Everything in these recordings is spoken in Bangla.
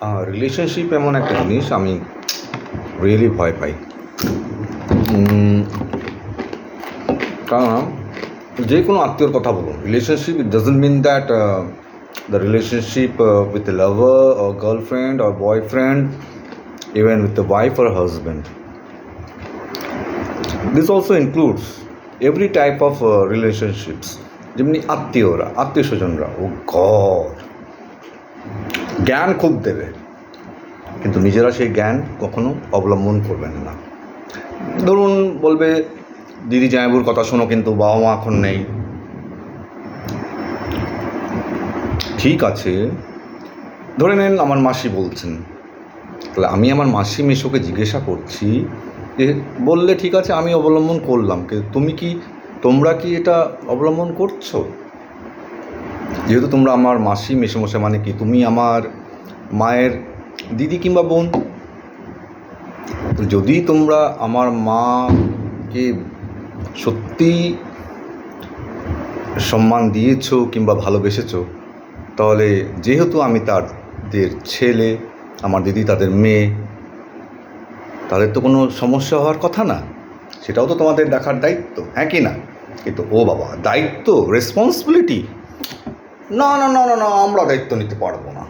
রিলেশনশিপ এমন একটা জিনিস আমি রিয়েলি ভয় পাই। কারণ যে কোনো আত্মীয়র কথা বলুন, relationship it doesn't mean that the relationship with a lover or girlfriend or boyfriend, even with the wife or husband. This also includes every type of relationships. যেমনি আত্মীয় স্বজনরা, ও গড, জ্ঞান খুব দেবে, কিন্তু নিজেরা সেই জ্ঞান কখনো অবলম্বন করবেন না। ধরুন বলবে দিদি জামাইবুর কথা শোনো, কিন্তু বাবা মা এখন নেই। ঠিক আছে, ধরে নেন আমার মাসি বলছেন, তাহলে আমি আমার মাসি মেশোকে জিজ্ঞাসা করছি যে বললে ঠিক আছে আমি অবলম্বন করলাম, কিন্তু তোমরা কি এটা অবলম্বন করছো? যেহেতু তোমরা আমার মাসি মেশোমশাই, মানে কি তুমি আমার মায়ের দিদি কিংবা বোন। যদি তোমরা আমার মাকে সত্যি সম্মান দিয়েছো কিংবা ভালোবেসেছো, তাহলে যেহেতু আমি তাদের ছেলে, আমার দিদি তাদের মেয়ে, তাদের তো কোনো সমস্যা হওয়ার কথা না। সেটাও তো তোমাদের দেখার দায়িত্ব, হ্যাঁ কি না? কিন্তু ও বাবা, দায়িত্ব, রেসপন্সিবিলিটি, না না না না না আমরা দায়িত্ব নিতে পারবো না,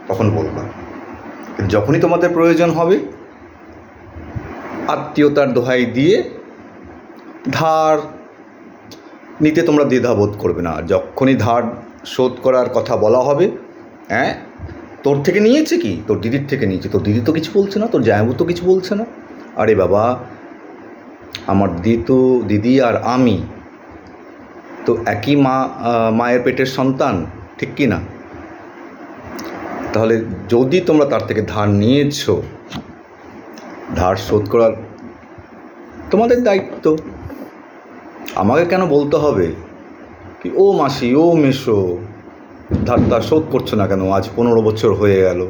তখন বলবা। কিন্তু যখনই তোমাদের প্রয়োজন হবে, আত্মীয়তার দোহাই দিয়ে ধার নিতে তোমরা দ্বিধাবোধ করবে না। যখনই ধার শোধ করার কথা বলা হবে, হ্যাঁ তোর থেকে নিয়েছে কি, তোর দিদির থেকে নিয়েছে, তোর দিদি তো কিছু বলছে না, তোর জামাইবাবু তো কিছু বলছে না। আরে বাবা, আমার দিদি আর আমি তো একই মায়ের পেটের সন্তান, ঠিক কি না? তাহলে যদি তোমরা তার থেকে ধার নিয়েছো, ধার শোধ করার তোমাদের দায়িত্ব। আমাকে কেন বলতে হবে কি ও মাসি, ও মেশো, ধারটা শোধ করছো না কেন? আজ 15 বছর হয়ে গেল।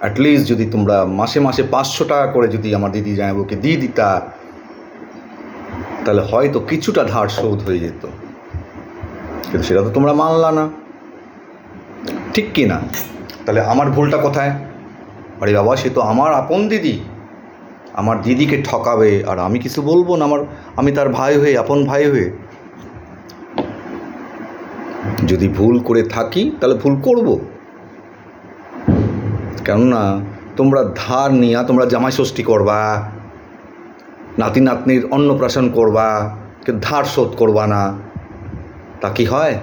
অ্যাটলিস্ট যদি তোমরা মাসে মাসে 500 টাকা করে যদি আমার দিদি জামাইবাবুকে দিয়ে দিতা, তাহলে হয়তো কিছুটা ধার শোধ হয়ে যেত। কিন্তু সেটা তো তোমরা মানলা না, ঠিক কি না? তাহলে আমার ভুলটা কোথায়? আরে বাবা, সে তো আমার আপন দিদি, আমার দিদিকে ঠকাবে আর আমি কিছু বলবো না? আমি তার ভাই হয়ে, আপন ভাই হয়ে যদি ভুল করে থাকি, তাহলে ভুল করব। কেননা তোমরা ধার নিয়ে তোমরা জামাই ষষ্ঠী করবা, নাতি নাতনির অন্নপ্রাশন করবা, কিন্তু ধার শোধ করবা না, তা কি হয়?